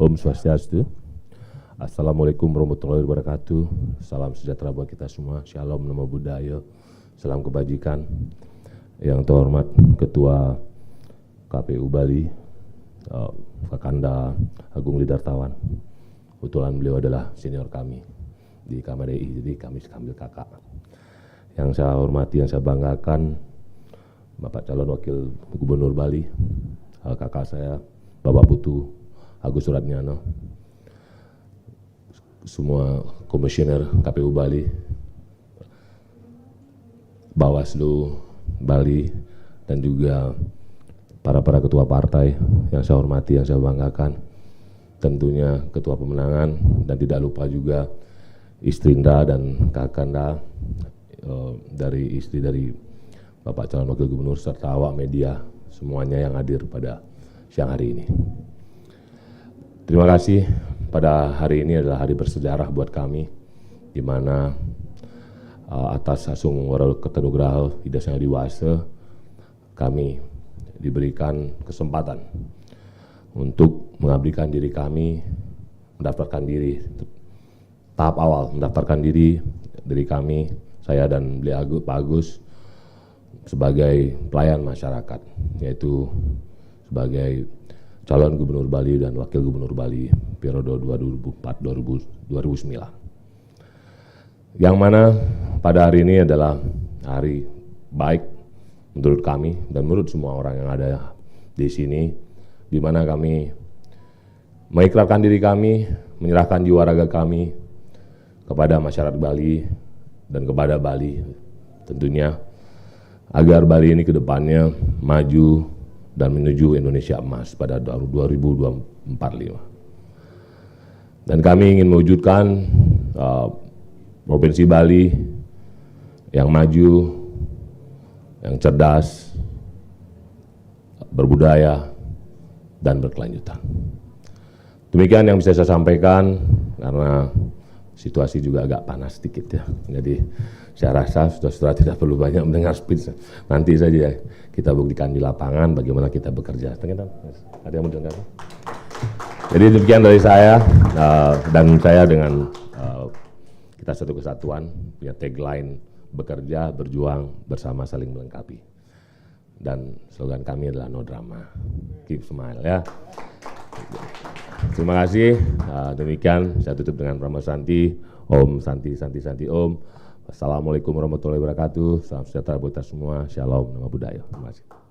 Om Swastiastu. Assalamualaikum warahmatullahi wabarakatuh. Salam sejahtera buat kita semua. Shalom, Namo Buddhaya. Salam kebajikan. Yang terhormat Ketua KPU Bali, Kakanda Agung Lidartawan. Kebetulan beliau adalah senior kami di KMDI, jadi kami sambil kakak. Yang saya hormati, yang saya banggakan, Bapak calon Wakil Gubernur Bali, kakak saya, Bapak Putu Agus Suratnyano, semua komisioner KPU Bali, Bawaslu Bali, dan juga para ketua partai yang saya hormati, yang saya banggakan, tentunya ketua pemenangan, dan tidak lupa juga Istrinda dan Kakanda dari istri dari Bapak calon Wakil Gubernur serta awak media semuanya yang hadir pada siang hari ini. Terima kasih. Pada hari ini adalah hari bersejarah buat kami, di mana atas Asung Waro Kertanugraha Ida Sang Adiwasa kami diberikan kesempatan untuk mengabdikan diri kami, mendaftarkan diri tahap awal, mendaftarkan diri kami, saya dan beliau Pak Agus sebagai pelayan masyarakat, yaitu sebagai calon Gubernur Bali dan Wakil Gubernur Bali periode 2004-2009. Yang mana pada hari ini adalah hari baik menurut kami dan menurut semua orang yang ada di sini, di mana kami mengikrarkan diri kami, menyerahkan jiwa raga kami kepada masyarakat Bali dan kepada Bali tentunya, agar Bali ini ke depannya maju dan menuju Indonesia emas pada 2045. Dan kami ingin mewujudkan Provinsi Bali yang maju, yang cerdas, berbudaya, dan berkelanjutan. Demikian yang bisa saya sampaikan, karena situasi juga agak panas sedikit ya. Jadi saya rasa saudara-saudara tidak perlu banyak mendengar speech. Nanti saja kita buktikan di lapangan bagaimana kita bekerja. Ada yang mau dengar? Jadi demikian dari saya, dan saya dengan kita satu kesatuan, punya tagline bekerja, berjuang, bersama saling melengkapi. Dan slogan kami adalah no drama, keep smile ya. Terima kasih. Demikian saya tutup dengan Pramo Santi. Om Santi Santi Santi Om. Wassalamualaikum warahmatullahi wabarakatuh. Salam sejahtera buat kita semua. Shalom, Namo Buddhaya. Terima kasih.